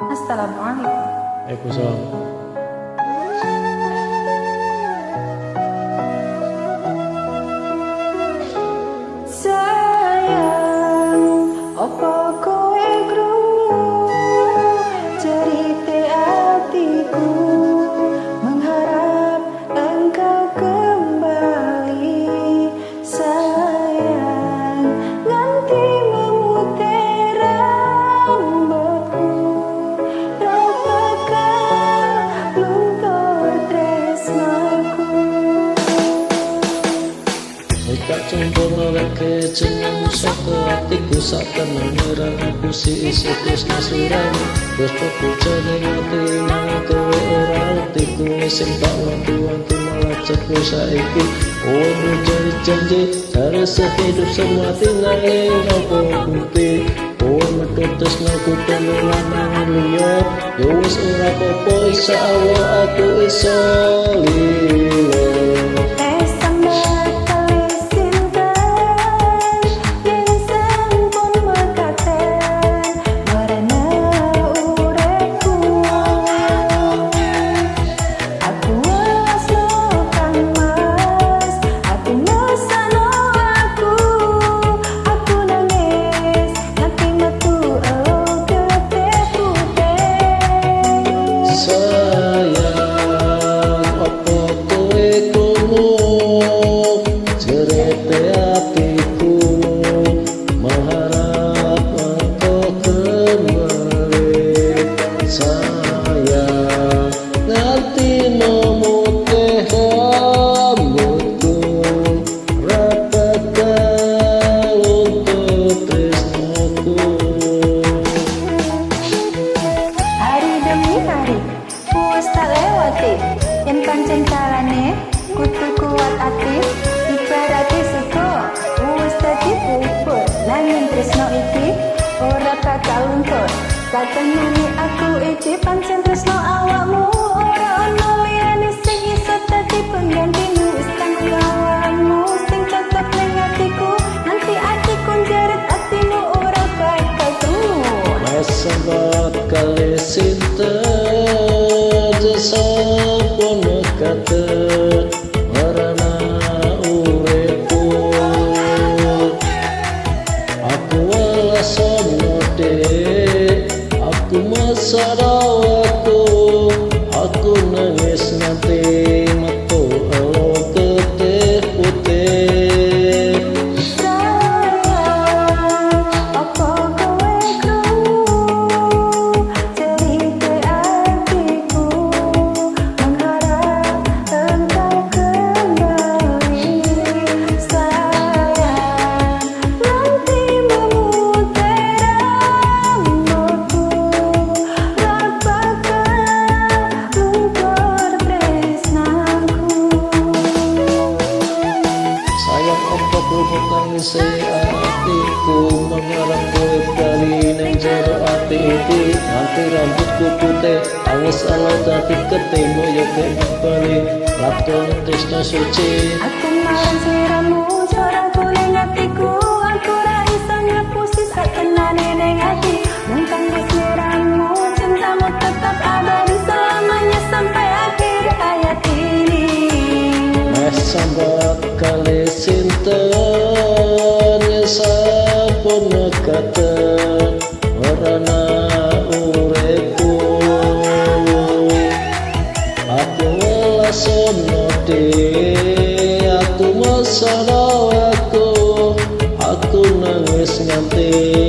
Assalamualaikum. Waalaikumsalam. Sayang, opo kowe krungu cerita hatiku, mengharap engkau kembali. Sayang, nganti memutih rambutku, rapakan luntur tresnaku. Tak sempurna lagi jeneng saka hatiku, sak tenang ngerang aku si isi tresna surani. Terus aku jeneng hati nang kowe ora hatiku, sing tak wanti-wanti malah cepu saiki. Oh janji harus sehidup semati nanging apa bukti. Oh metu tresnaku telu lanangan liya, ya wis ora apa-apa iso awak aku iso lilo. Yen pancen carane kudu kuat ati, ibarate sego wis dadi bubur. Nanging tresno iki ora bakal luntur. Satemene aku iki pancen tresno awakmu, ora ono liyane sing iso dadi penggantimu. Wis kanggo awakmu sing cocok ning atiku, nanti atiku njerit atimu ora bakal temu. Masa bakal sinten sampun kata warna uripku, aku alasan dek, aku masalah aku nangis nanti metu elo getih putih. Nangis hatiku, mengharap kowe bali nang jero ati iki. Nganti rambutku putih, awis alo dadi ketemu yo kembali. Lakon tresno suci, aku marang sliramu, suaraku ning atiku. Aku ra iso ngepusi satenane ning ati. Mung kanggo sliramu, cintamu tetap abadi selamanya sampai akhir hayat ini. masa bakal sinten sampun kata warna uripku, aku lasono dek, aku masalah aku nangis nganti